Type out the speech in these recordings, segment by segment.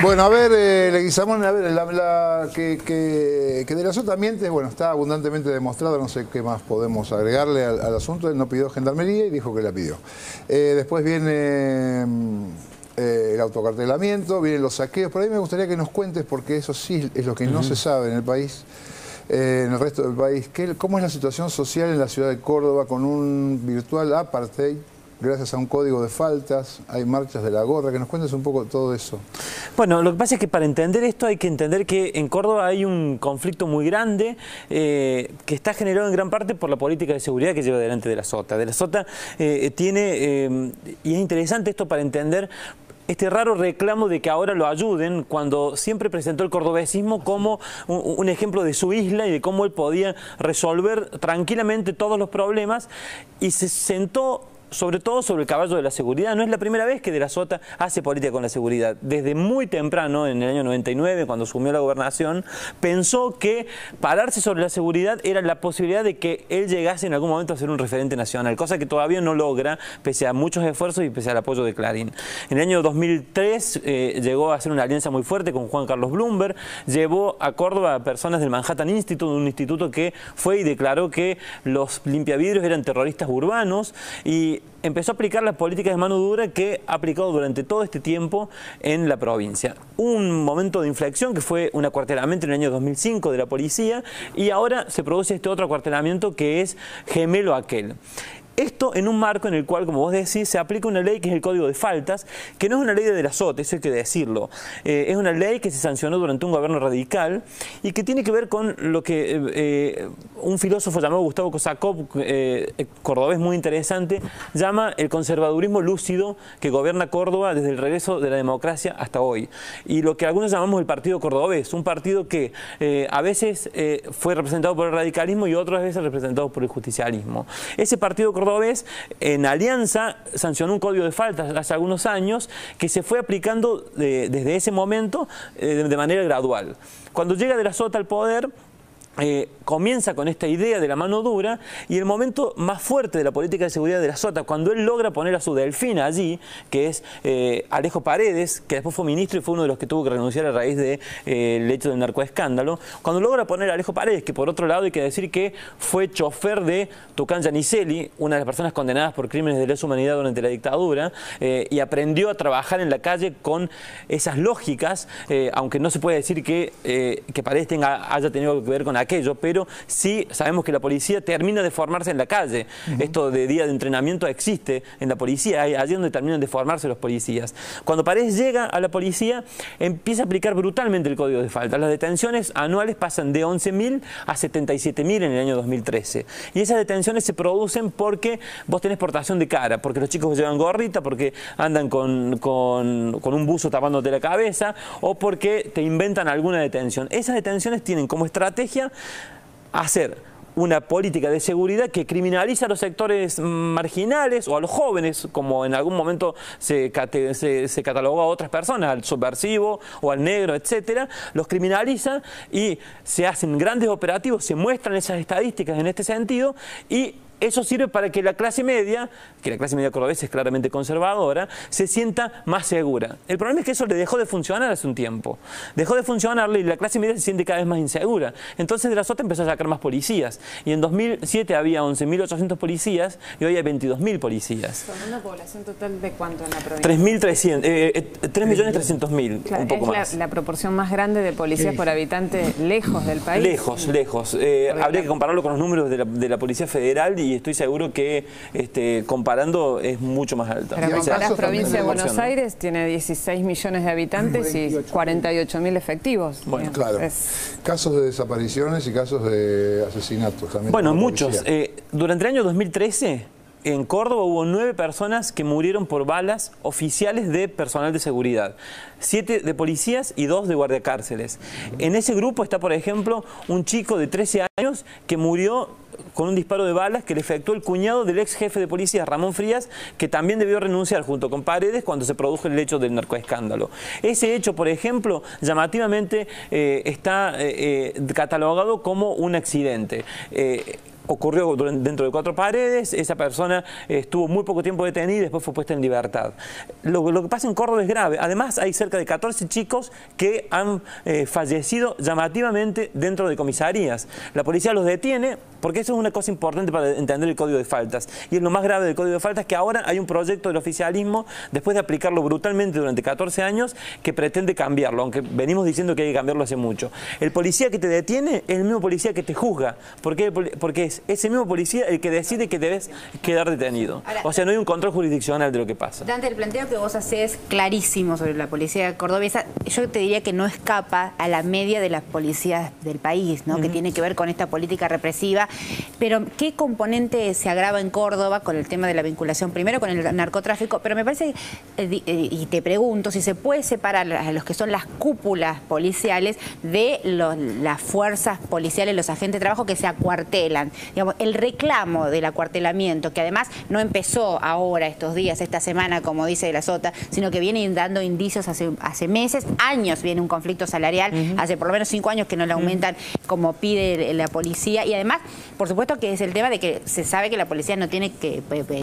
Bueno, a ver, Leguizamón, a ver, que de la Sota miente, bueno, está abundantemente demostrado, no sé qué más podemos agregarle al asunto. Él no pidió gendarmería y dijo que la pidió. Después viene el autocartelamiento, vienen los saqueos. Por ahí me gustaría que nos cuentes, porque eso sí es lo que no se sabe en el país, en el resto del país. ¿Cómo es la situación social en la ciudad de Córdoba con un virtual apartheid? Gracias a un código de faltas, hay marchas de la gorra, que nos cuentes un poco todo eso. Bueno, lo que pasa es que para entender esto hay que entender que en Córdoba hay un conflicto muy grande que está generado en gran parte por la política de seguridad que lleva adelante de la Sota. De la Sota tiene, y es interesante esto para entender este raro reclamo de que ahora lo ayuden, cuando siempre presentó el cordobesismo como un ejemplo de su isla y de cómo él podía resolver tranquilamente todos los problemas, y se sentó sobre todo sobre el caballo de la seguridad. No es la primera vez que De la Sota hace política con la seguridad. Desde muy temprano, en el año 99, cuando asumió la gobernación, pensó que pararse sobre la seguridad era la posibilidad de que él llegase en algún momento a ser un referente nacional, cosa que todavía no logra, pese a muchos esfuerzos y pese al apoyo de Clarín. En el año 2003 llegó a hacer una alianza muy fuerte con Juan Carlos Bloomberg, llevó a Córdoba a personas del Manhattan Institute, un instituto que fue y declaró que los limpiavidrios eran terroristas urbanos, y empezó a aplicar las políticas de mano dura que ha aplicado durante todo este tiempo en la provincia. Un momento de inflexión que fue un acuartelamiento en el año 2005 de la policía, y ahora se produce este otro acuartelamiento que es gemelo a aquel. Esto en un marco en el cual, como vos decís, se aplica una ley que es el Código de Faltas, que no es una ley de la Sota, eso hay que decirlo. Es una ley que se sancionó durante un gobierno radical y que tiene que ver con lo que un filósofo llamado Gustavo Kosakov, cordobés muy interesante, llama el conservadurismo lúcido que gobierna Córdoba desde el regreso de la democracia hasta hoy. Y lo que algunos llamamos el Partido Cordobés, un partido que a veces fue representado por el radicalismo y otras veces representado por el justicialismo. Ese Partido Cordobés, en alianza, sancionó un código de faltas hace algunos años que se fue aplicando desde ese momento de manera gradual. Cuando llega De la Sota al poder, comienza con esta idea de la mano dura, y el momento más fuerte de la política de seguridad de la Sota, cuando él logra poner a su delfina allí, que es Alejo Paredes, que después fue ministro y fue uno de los que tuvo que renunciar a raíz del hecho del narcoescándalo. Cuando logra poner a Alejo Paredes, que por otro lado hay que decir que fue chofer de Tucán Giannicelli, una de las personas condenadas por crímenes de lesa humanidad durante la dictadura, y aprendió a trabajar en la calle con esas lógicas, aunque no se puede decir que Paredes haya tenido que ver con aquello, pero sí sabemos que la policía termina de formarse en la calle. Esto de día de entrenamiento existe en la policía, allí es donde terminan de formarse los policías. Cuando Paredes llega a la policía, empieza a aplicar brutalmente el código de faltas. Las detenciones anuales pasan de 11.000 a 77.000 en el año 2013. Y esas detenciones se producen porque vos tenés portación de cara, porque los chicos llevan gorrita, porque andan con un buzo tapándote la cabeza, o porque te inventan alguna detención. Esas detenciones tienen como estrategia hacer una política de seguridad que criminaliza a los sectores marginales o a los jóvenes, como en algún momento se catalogó a otras personas, al subversivo o al negro, etcétera. Los criminaliza y se hacen grandes operativos, se muestran esas estadísticas en este sentido, y eso sirve para que la clase media, cordobesa es claramente conservadora, se sienta más segura. El problema es que eso le dejó de funcionar hace un tiempo. Dejó de funcionarle y la clase media se siente cada vez más insegura. Entonces De la Sota empezó a sacar más policías. Y en 2007 había 11.800 policías y hoy hay 22.000 policías. ¿Con una población total de cuánto en la provincia? 3.300.000, claro, un poco más. Es la proporción más grande de policías por habante lejos del país. Lejos. Habría que compararlo con los números de la Policía Federal, y estoy seguro que comparando es mucho más alta. Pero comparás provincia de Buenos Aires, tiene 16 millones de habitantes y 48.000 efectivos. Bueno, claro. Casos de desapariciones y casos de asesinatos también. Bueno, muchos. Durante el año 2013... en Córdoba hubo 9 personas que murieron por balas oficiales de personal de seguridad. 7 de policías y 2 de guardiacárceles. En ese grupo está, por ejemplo, un chico de 13 años que murió con un disparo de balas que le efectuó el cuñado del ex jefe de policía, Ramón Frías, que también debió renunciar junto con Paredes cuando se produjo el hecho del narcoescándalo. Ese hecho, por ejemplo, llamativamente está catalogado como un accidente. Ocurrió dentro de 4 paredes, esa persona estuvo muy poco tiempo detenida y después fue puesta en libertad. Lo que pasa en Córdoba es grave. Además, hay cerca de 14 chicos que han fallecido llamativamente dentro de comisarías. La policía los detiene porque eso es una cosa importante para entender el Código de Faltas. Y es lo más grave del Código de Faltas, que ahora hay un proyecto del oficialismo, después de aplicarlo brutalmente durante 14 años, que pretende cambiarlo, aunque venimos diciendo que hay que cambiarlo hace mucho. El policía que te detiene es el mismo policía que te juzga, porque es ese mismo policía el que decide que debes quedar detenido. Ahora, o sea, no hay un control jurisdiccional de lo que pasa. Dante, el planteo que vos hacés clarísimo sobre la policía cordobesa, yo te diría que no escapa a la media de las policías del país, ¿no? Que tiene que ver con esta política represiva. Pero, ¿qué componente se agrava en Córdoba con el tema de la vinculación, primero con el narcotráfico? Pero me parece, y te pregunto, si se puede separar a los que son las cúpulas policiales de las fuerzas policiales, los agentes de trabajo que se acuartelan. Digamos, el reclamo del acuartelamiento, que además no empezó ahora, estos días, esta semana, como dice de la Sota, sino que viene dando indicios hace meses, años viene un conflicto salarial, hace por lo menos 5 años que no le aumentan como pide la policía, y además, por supuesto que es el tema de que se sabe que la policía no tiene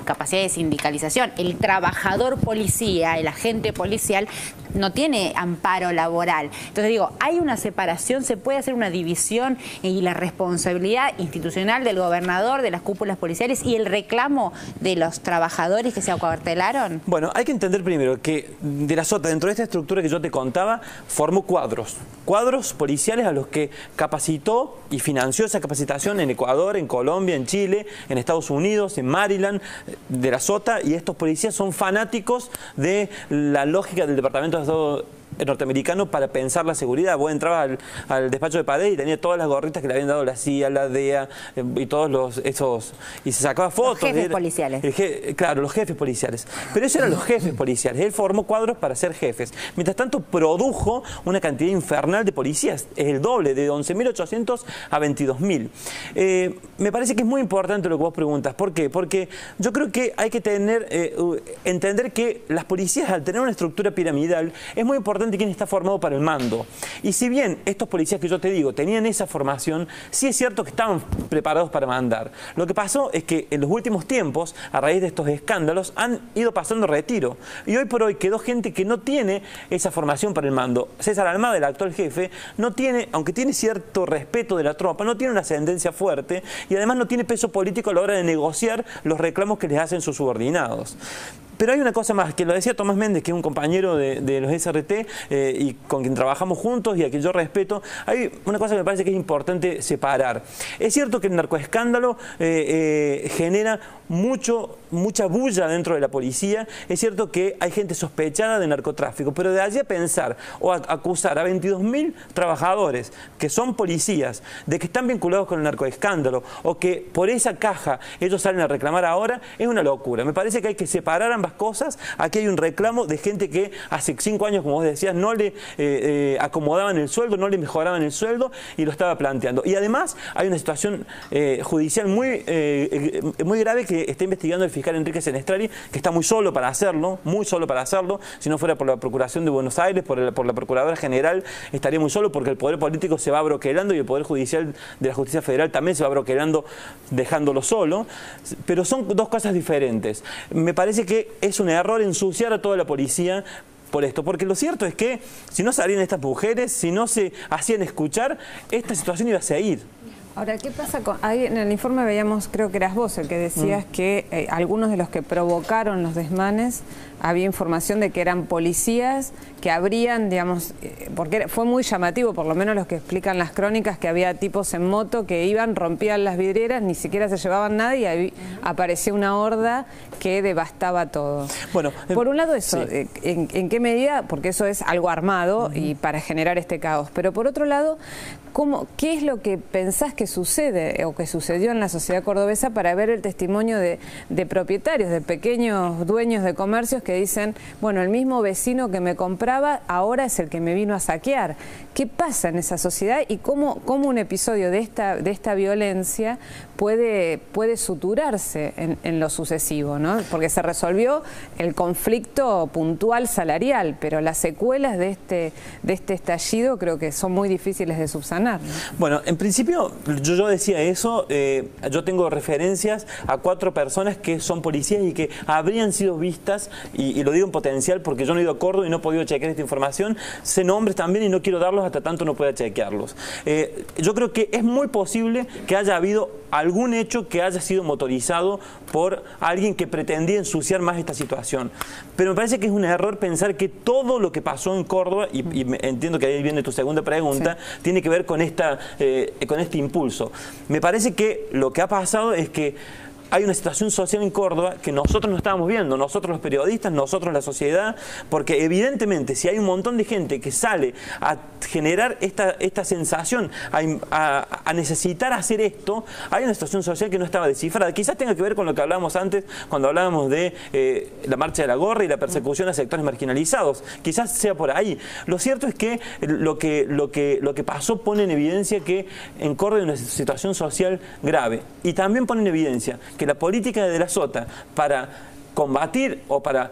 capacidad de sindicalización. El trabajador policía, el agente policial, no tiene amparo laboral. Entonces digo, hay una separación, se puede hacer una división y la responsabilidad institucional del gobernador, de las cúpulas policiales y el reclamo de los trabajadores que se acuartelaron. Bueno, hay que entender primero que de la Sota, dentro de esta estructura que yo te contaba, formó cuadros policiales a los que capacitó y financió esa capacitación en Ecuador, en Colombia, en Chile, en Estados Unidos, en Maryland, de la Sota, y estos policías son fanáticos de la lógica del Departamento de Estado norteamericano para pensar la seguridad. Vos entrabas al despacho de Paredes y tenía todas las gorritas que le habían dado la CIA, la DEA y todos esos, y se sacaba fotos. Los jefes policiales. Claro, los jefes policiales. Pero esos eran los jefes policiales. Él formó cuadros para ser jefes. Mientras tanto, produjo una cantidad infernal de policías. Es el doble, de 11.800 a 22.000. Me parece que es muy importante lo que vos preguntas. ¿Por qué? Porque yo creo que hay que entender que las policías, al tener una estructura piramidal, es muy importante quién está formado para el mando. Y si bien estos policías que yo te digo tenían esa formación, sí es cierto que estaban preparados para mandar. Lo que pasó es que en los últimos tiempos, a raíz de estos escándalos, han ido pasando retiro. Y hoy por hoy quedó gente que no tiene esa formación para el mando. César Almada, el actual jefe, no tiene, aunque tiene cierto respeto de la tropa, no tiene una ascendencia fuerte y además no tiene peso político a la hora de negociar los reclamos que les hacen sus subordinados. Pero hay una cosa más, que lo decía Tomás Méndez, que es un compañero de los SRT y con quien trabajamos juntos y a quien yo respeto. Hay una cosa que me parece que es importante separar. Es cierto que el narcoescándalo genera mucha bulla dentro de la policía. Es cierto que hay gente sospechada de narcotráfico, pero de allí a pensar o a acusar a 22.000 trabajadores que son policías de que están vinculados con el narcoescándalo o que por esa caja ellos salen a reclamar ahora, es una locura. Me parece que hay que separar ambas cosas. Aquí hay un reclamo de gente que hace 5 años, como vos decías, no le acomodaban el sueldo, no le mejoraban el sueldo y lo estaba planteando. Y además hay una situación judicial muy grave que está investigando el fiscal Enrique Senestrari, que está muy solo para hacerlo, si no fuera por la Procuración de Buenos Aires, por la Procuradora General, estaría muy solo porque el poder político se va broquelando y el poder judicial de la Justicia Federal también se va broquelando, dejándolo solo. Pero son dos cosas diferentes. Me parece que es un error ensuciar a toda la policía por esto, porque lo cierto es que si no salían estas mujeres, si no se hacían escuchar, esta situación iba a seguir. Ahora, ¿qué pasa con...? Ahí en el informe veíamos, creo que eras vos el que decías que algunos de los que provocaron los desmanes, había información de que eran policías que habrían, digamos, porque fue muy llamativo, por lo menos los que explican las crónicas, que había tipos en moto que iban, rompían las vidrieras, ni siquiera se llevaban nada y ahí apareció una horda que devastaba todo. Bueno, por un lado eso, sí. ¿En qué medida? Porque eso es algo armado y para generar este caos. Pero por otro lado, ¿qué es lo que pensás que sucede o que sucedió en la sociedad cordobesa para ver el testimonio de propietarios, de pequeños dueños de comercios que dicen, bueno, el mismo vecino que me compraba ahora es el que me vino a saquear. ¿Qué pasa en esa sociedad y cómo un episodio de esta violencia puede suturarse en lo sucesivo, ¿no? Porque se resolvió el conflicto puntual salarial, pero las secuelas de este estallido creo que son muy difíciles de subsanar, ¿no? Bueno, en principio yo decía eso, yo tengo referencias a 4 personas que son policías y que habrían sido vistas, y lo digo en potencial porque yo no he ido a Córdoba y no he podido chequear esta información, sé nombres también y no quiero darlos hasta tanto no pueda chequearlos. Yo creo que es muy posible que haya habido algún hecho que haya sido motorizado por alguien que pretendía ensuciar más esta situación. Pero me parece que es un error pensar que todo lo que pasó en Córdoba, y entiendo que ahí viene tu segunda pregunta, sí, tiene que ver con este impulso. Me parece que lo que ha pasado es que hay una situación social en Córdoba que nosotros no estábamos viendo, nosotros los periodistas, nosotros la sociedad, porque evidentemente si hay un montón de gente que sale a generar esta sensación, a necesitar hacer esto, hay una situación social que no estaba descifrada. Quizás tenga que ver con lo que hablábamos antes cuando hablábamos de la marcha de la gorra y la persecución a sectores marginalizados. Quizás sea por ahí. Lo cierto es que lo que pasó pone en evidencia que en Córdoba hay una situación social grave, y también pone en evidencia que la política de De la Sota para combatir o para...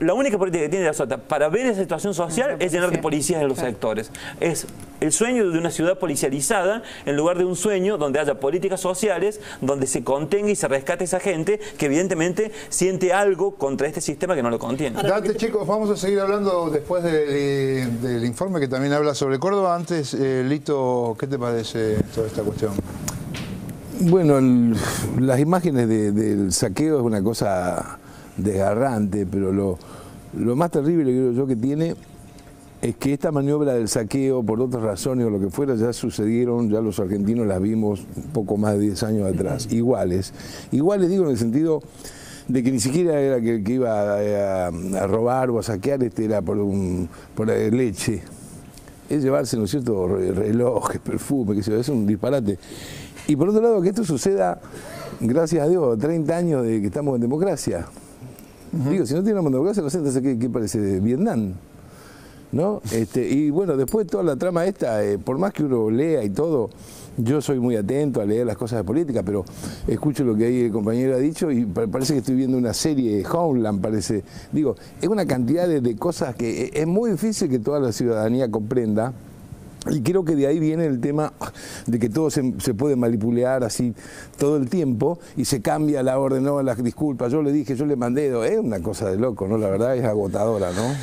la única política que tiene De la Sota para ver esa situación social es llenar de policías en los sectores. Es el sueño de una ciudad policializada en lugar de un sueño donde haya políticas sociales, donde se contenga y se rescate a esa gente que evidentemente siente algo contra este sistema que no lo contiene. Date, chicos, vamos a seguir hablando después del informe que también habla sobre Córdoba. Antes, Lito, ¿qué te parece toda esta cuestión? Bueno, las imágenes del saqueo es una cosa desgarrante, pero lo más terrible, creo yo, que tiene es que esta maniobra del saqueo, por otras razones o lo que fuera, ya sucedieron, ya los argentinos las vimos un poco más de 10 años atrás, iguales. Iguales digo en el sentido de que ni siquiera era que iba a robar o a saquear, era por leche. Es llevarse, ¿no es cierto?, relojes, perfume, qué sé yo, es un disparate. Y por otro lado, que esto suceda, gracias a Dios, 30 años de que estamos en democracia. Digo, si no tuviéramos democracia, no sé, entonces, ¿qué parece? Vietnam, ¿no? Y bueno, después toda la trama esta, por más que uno lea y todo, yo soy muy atento a leer las cosas de política, pero escucho lo que ahí el compañero ha dicho y parece que estoy viendo una serie, Homeland parece. Digo, es una cantidad de cosas que es muy difícil que toda la ciudadanía comprenda. Y creo que de ahí viene el tema de que todo se puede manipular así todo el tiempo y se cambia la orden, no, las disculpas, yo le dije, yo le mandé, es una cosa de loco, ¿no? La verdad es agotadora, ¿no?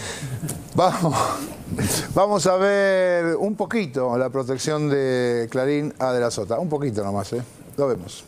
Vamos a ver un poquito la protección de Clarín a De la Sota, un poquito nomás, ¿eh? Lo vemos.